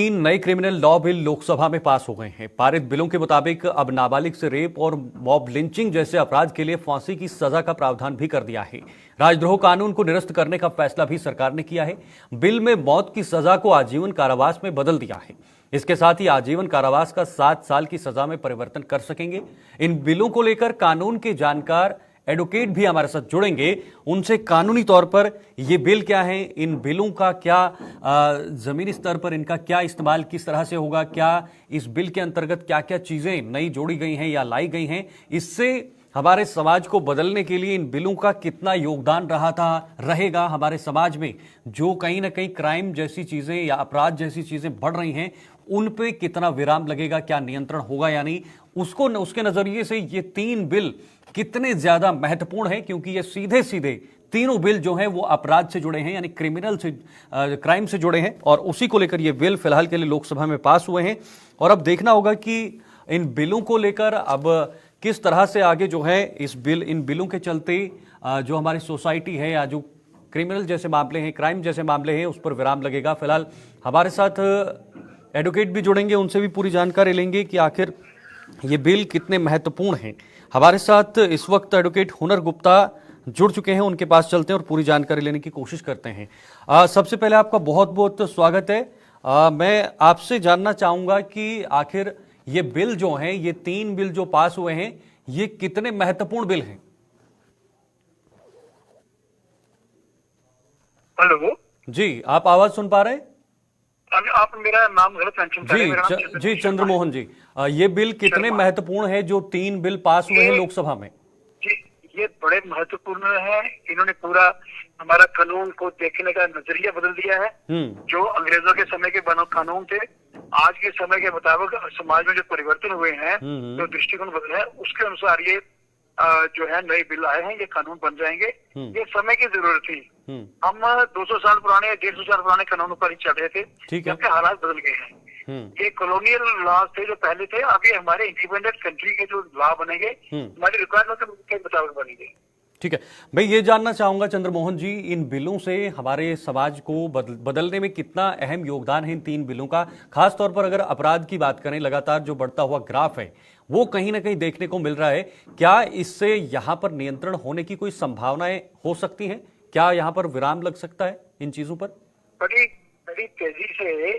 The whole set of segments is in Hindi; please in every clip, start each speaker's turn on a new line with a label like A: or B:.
A: तीन नए क्रिमिनल लॉ बिल लोकसभा में पास हो गए हैं। पारित बिलों के मुताबिक अब नाबालिग से रेप और मॉब लिंचिंग जैसे अपराध के लिए फांसी की सजा का प्रावधान भी कर दिया है। राजद्रोह कानून को निरस्त करने का फैसला भी सरकार ने किया है। बिल में मौत की सजा को आजीवन कारावास में बदल दिया है। इसके साथ ही आजीवन कारावास का 7 साल की सजा में परिवर्तन कर सकेंगे। इन बिलों को लेकर कानून के जानकार एडवोकेट भी हमारे साथ जुड़ेंगे। उनसे कानूनी तौर पर ये बिल क्या है, इन बिलों का क्या जमीनी स्तर पर इनका क्या इस्तेमाल किस तरह से होगा, क्या इस बिल के अंतर्गत क्या क्या चीजें नई जोड़ी गई हैं या लाई गई हैं, इससे हमारे समाज को बदलने के लिए इन बिलों का कितना योगदान रहेगा हमारे समाज में, जो कहीं ना कहीं क्राइम जैसी चीजें या अपराध जैसी चीजें बढ़ रही हैं उन पे कितना विराम लगेगा, क्या नियंत्रण होगा या नहीं, उसके नजरिए से ये तीन बिल कितने ज्यादा महत्वपूर्ण है, क्योंकि ये सीधे सीधे तीनों बिल जो हैं वो अपराध से जुड़े हैं, यानी क्राइम से जुड़े हैं। और उसी को लेकर ये बिल फिलहाल के लिए लोकसभा में पास हुए हैं और अब देखना होगा कि इन बिलों को लेकर अब किस तरह से आगे जो है इन बिलों के चलते जो हमारी सोसाइटी है या जो क्रिमिनल जैसे मामले हैं, क्राइम जैसे मामले हैं, उस पर विराम लगेगा। फिलहाल हमारे साथ एडवोकेट भी जुड़ेंगे, उनसे भी पूरी जानकारी लेंगे कि आखिर ये बिल कितने महत्वपूर्ण हैं। हमारे साथ इस वक्त एडवोकेट हुनर गुप्ता जुड़ चुके हैं, उनके पास चलते हैं और पूरी जानकारी लेने की कोशिश करते हैं। सबसे पहले आपका बहुत बहुत स्वागत है। मैं आपसे जानना चाहूंगा कि आखिर ये बिल जो हैं, ये तीन बिल जो पास हुए हैं, ये कितने महत्वपूर्ण बिल हैं?
B: हेलो
A: जी, आप आवाज सुन पा रहे हैं?
B: आप मेरा नाम गलत मेंशन कर रहे हैं।
A: जी चंद्रमोहन जी, ये बिल कितने महत्वपूर्ण है जो तीन बिल पास हुए हैं लोकसभा में?
B: जी, ये बड़े महत्वपूर्ण है। इन्होंने पूरा हमारा कानून को देखने का नजरिया बदल दिया है। जो अंग्रेजों के समय के बने कानून थे, आज के समय के मुताबिक समाज में जो परिवर्तन हुए हैं, जो दृष्टिकोण बदले हैं, उसके अनुसार ये जो है नए बिल आए हैं, ये कानून बन जाएंगे। ये समय की जरूरत थी। हम 200 साल पुराने या 150 साल पुराने कानूनों पर ही चल रहे थे, जबकि हालात बदल गए हैं। ये कॉलोनियल लॉ थे जो पहले थे, अब ये हमारे इंडिपेंडेंट कंट्री के जो लॉ बनेंगे, हमारी रिक्वायरमेंट के मुताबिक बनेंगे।
A: ठीक है, मैं ये जानना चाहूंगा चंद्रमोहन जी, इन बिलों से हमारे समाज को बदलने में कितना अहम योगदान है इन तीन बिलों का, खासतौर पर अगर अपराध की बात करें, लगातार जो बढ़ता हुआ ग्राफ है वो कहीं ना कहीं देखने को मिल रहा है। क्या इससे यहाँ पर नियंत्रण होने की कोई संभावनाएं हो सकती हैं? क्या यहाँ पर विराम लग सकता है इन चीजों पर?
B: बड़ी बड़ी तेजी से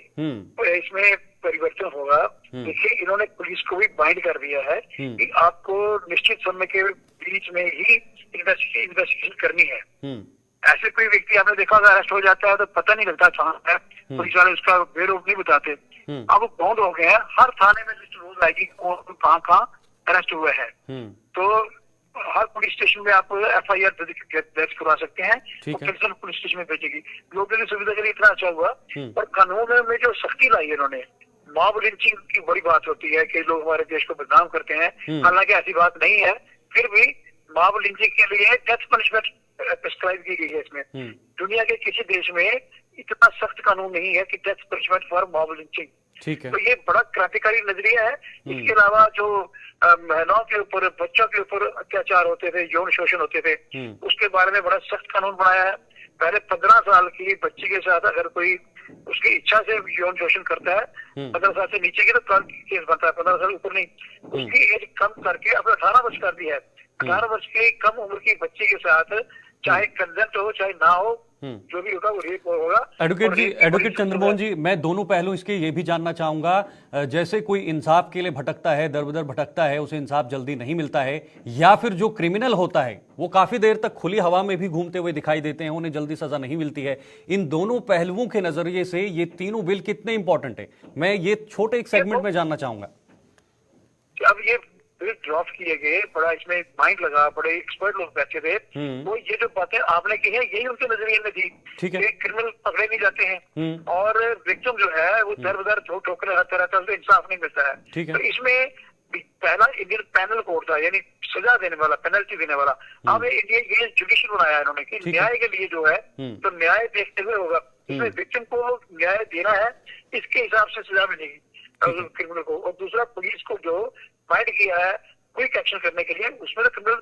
B: इसमें परिवर्तन होगा। देखिए, इन्होंने पुलिस को भी बाइंड कर दिया है कि आपको निश्चित समय के बीच में ही इन्वेस्टिगेशन करनी है। ऐसे कोई व्यक्ति आपने देखा अगर अरेस्ट हो जाता है तो पता नहीं लगता कहाँ है, पुलिस वाले उसका बेरोक नहीं बताते। अब वो बाउंड हो गए हैं, हर थाने में लिस्ट रोज आएगी कौन कहाँ अरेस्ट हुआ है। तो हर पुलिस स्टेशन में आप FIR दर्ज करवा सकते हैं, पुलिस स्टेशन में भेजेगी। लोगों की सुविधा के लिए इतना अच्छा हुआ, पर कानून में जो सख्ती लाई है इन्होंने, मॉब लिंचिंग की बड़ी बात होती है कि लोग हमारे देश को बदनाम करते हैं, हालांकि ऐसी बात नहीं है, फिर भी मॉब लिंचिंग के लिए डेथ पनिशमेंट प्रिस्क्राइब की गई है इसमें। दुनिया के किसी देश में इतना सख्त कानून नहीं है कि death punishment for mob lynching. तो ये बड़ा क्रांतिकारी नजरिया है। इसके अलावा जो महिलाओं के ऊपर, बच्चों के ऊपर अत्याचार होते थे, यौन शोषण होते थे, उसके बारे में बड़ा सख्त कानून बनाया है। पहले 15 साल की बच्ची के साथ अगर कोई उसकी इच्छा से यौन शोषण करता है, 15 साल से नीचे की तो केस बनता है, 15 साल ऊपर नहीं। उसकी एज कम करके अब 18 वर्ष कर दी है। 18 वर्ष की कम उम्र की बच्ची के साथ चाहे कंसेंट हो चाहे ना हो, जो भी होगा वो रेप होगा।
A: एडवोकेट चंद्रमोहन जी, मैं दोनों पहलू इसके ये भी जानना चाहूंगा, जैसे कोई इंसाफ के लिए भटकता है, दर बदर भटकता है, उसे इंसाफ जल्दी नहीं मिलता है, या फिर जो क्रिमिनल होता है वो काफी देर तक खुली हवा में भी घूमते हुए दिखाई देते हैं, उन्हें जल्दी सजा नहीं मिलती है, इन दोनों पहलुओं के नजरिए से ये तीनों बिल कितने इंपॉर्टेंट है, मैं ये छोटे एक सेगमेंट में जानना चाहूंगा।
B: अब ये ड्रॉप किए गए, बड़ा इसमें माइंड लगा, बड़े एक्सपर्ट लोग बैठे थे, वो ये जो बातें आपने की है यही उनके नजरिए में थी। क्रिमिनल पकड़े नहीं जाते हैं और विक्टिम जो है वो दर बदर ठोकरे रहता रहता है, इंसाफ नहीं मिलता है। तो इसमें पहला इंडियन पैनल कोर्ट था, यानी सजा देने वाला, पेनल्टी देने वाला। अब ये जुडिशियल बनाया है इन्होंने कि न्याय के लिए जो है तो न्याय देखते हुए होगा, इसमें विक्टिम को न्याय देना है, इसके हिसाब से सजा मिलेगी क्रिमिनल को। और दूसरा, पुलिस को जो फाइट किया है क्विक एक्शन करने के लिए, उसमें तो क्रिमिनल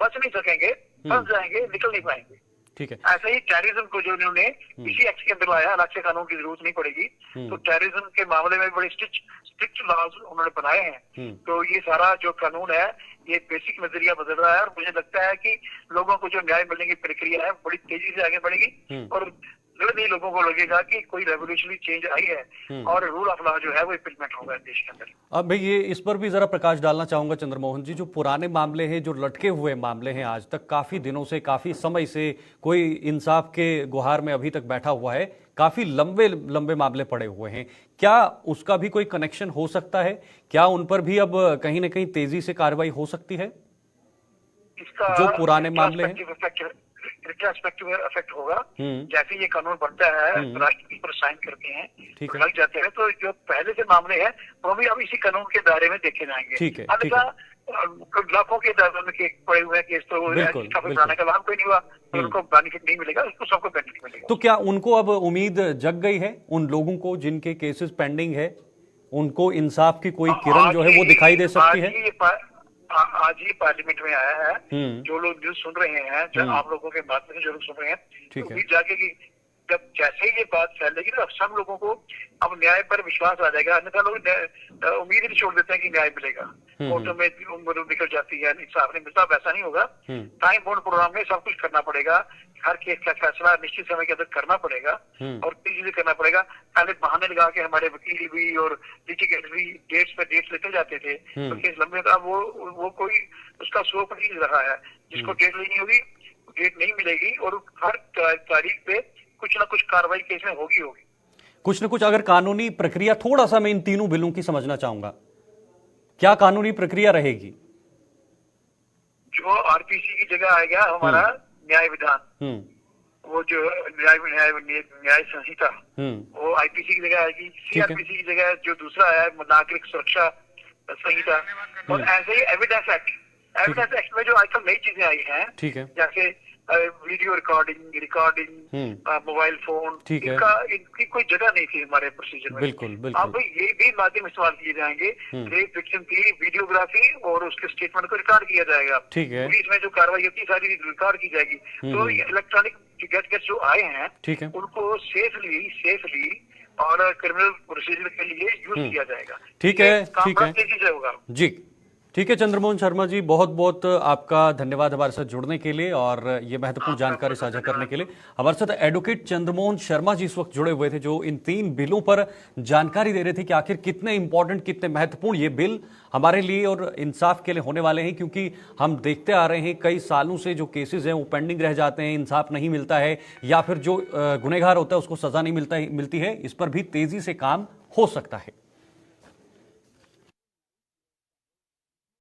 B: बच नहीं सकेंगे, फंस जाएंगे, निकल नहीं पाएंगे।
A: ठीक है।
B: ऐसा ही टेररिज्म को जो इन्होंने इसी एक्ट के अंदर लाया, अलग से कानून की जरूरत नहीं पड़ेगी। तो टेररिज्म के मामले में बड़े स्ट्रिक्ट लॉज उन्होंने बनाए हैं। तो ये सारा जो कानून है ये बेसिक नजरिया बदल रहा है, और मुझे लगता है कि लोगों को जो न्याय मिलने की प्रक्रिया है बड़ी तेजी से आगे बढ़ेगी, और जल्द ही लोगों को लगेगा कि कोई रेवोल्यूशनरी चेंज आई है और रूल ऑफ लॉ जो है वो इम्प्लीमेंट होगा देश के अंदर।
A: अब भाई ये इस पर भी जरा प्रकाश डालना चाहूंगा चंद्रमोहन जी, जो पुराने मामले हैं, जो लटके हुए मामले हैं, आज तक काफी दिनों से, काफी समय से कोई इंसाफ के गुहार में अभी तक बैठा हुआ है, काफी लंबे लंबे मामले पड़े हुए हैं, क्या उसका भी कोई कनेक्शन हो सकता है? क्या उन पर भी अब कहीं ना कहीं तेजी से कार्रवाई हो सकती है,
B: इसका
A: जो पुराने मामले हैं?
B: रिट्रोस्पेक्टिव इफेक्ट होगा। जैसे ये कानून बनता है, राष्ट्रपति पर साइन करते हैं, तो लग जाते हैं, तो जो पहले से मामले हैं वो भी अब इसी कानून के दायरे में देखे जाएंगे।
A: ठीक है।
B: लाखों के दायरे में पड़े हुए हैं केस, तो पुराने का लाभ कोई नहीं हुआ, तो उनको बेनिफिट नहीं मिलेगा, उसको सबको बेनिफिट मिलेगा।
A: तो क्या उनको अब उम्मीद जग गई है, उन लोगों को जिनके केसेस पेंडिंग है, उनको इंसाफ की कोई किरण जो है वो दिखाई दे सकती है?
B: आज ही पार्लियामेंट में आया है, जो लोग न्यूज सुन रहे हैं, जो आप लोगों के माध्यम से जो लोग सुन रहे हैं, तो उम्मीद जाके कि जब जैसे ही ये बात फैलेगी तो अब सब लोगों को अब न्याय पर विश्वास आ जाएगा। अन्यथा लोग उम्मीद ही छोड़ देते हैं कि न्याय मिलेगा, कोर्टों में उम्र निकल जाती है, इंसाफ नहीं मिलता। वैसा नहीं होगा। टाइम बाउंड प्रोग्राम में सब कुछ करना पड़ेगा, हर केस का फैसला निश्चित समय के अंदर करना पड़ेगा और तेजी से करना पड़ेगा। पहले बहाने लगा के हमारे वकील भी और लिटिगेट भी डेट्स पे डेट्स लेते जाते थे, तो केस लंबे था, वो कोई उसका स्कोप नहीं रहा है। जिसको डेट लेनी होगी डेट नहीं मिलेगी, और हर तारीख पे कुछ ना कुछ कार्रवाई केस में होगी।
A: कुछ न कुछ अगर कानूनी प्रक्रिया, थोड़ा सा मैं इन तीनों बिलों की समझना चाहूंगा, क्या कानूनी प्रक्रिया रहेगी?
B: जो आरपीसी की जगह आएगा हमारा न्याय विधान, वो जो न्याय संहिता, वो आईपीसी की जगह आएगी। सीआरपीसी की जगह जो दूसरा है नागरिक सुरक्षा संहिता, और ऐसे ही एविडेंस एक्ट में जो आजकल नई चीजें आई हैं, जैसे वीडियो रिकॉर्डिंग, मोबाइल फोन, इनकी कोई जगह नहीं थी हमारे प्रोसीजर में।
A: बिल्कुल।
B: अब ये भी माध्यम इस्तेमाल किए जाएंगे। रेप विक्टिम की वीडियोग्राफी और उसके स्टेटमेंट को रिकॉर्ड किया जाएगा। पुलिस में जो कार्रवाई होती है सारी रिकॉर्ड की जाएगी। तो इलेक्ट्रॉनिक गैजेट जो आए हैं उनको सेफली और क्रिमिनल प्रोसीजर के लिए यूज किया जाएगा।
A: ठीक है
B: तेजी से होगा
A: जी। ठीक है चंद्रमोहन शर्मा जी, बहुत बहुत आपका धन्यवाद हमारे साथ जुड़ने के लिए और ये महत्वपूर्ण जानकारी साझा करने के लिए। हमारे साथ एडवोकेट चंद्रमोहन शर्मा जी इस वक्त जुड़े हुए थे, जो इन 3 बिलों पर जानकारी दे रहे थे कि आखिर कितने इंपॉर्टेंट, कितने महत्वपूर्ण ये बिल हमारे लिए और इंसाफ के लिए होने वाले हैं। क्योंकि हम देखते आ रहे हैं कई सालों से जो केसेस हैं वो पेंडिंग रह जाते हैं, इंसाफ नहीं मिलता है, या फिर जो गुनहगार होता है उसको सजा नहीं मिलती है। इस पर भी तेजी से काम हो सकता है।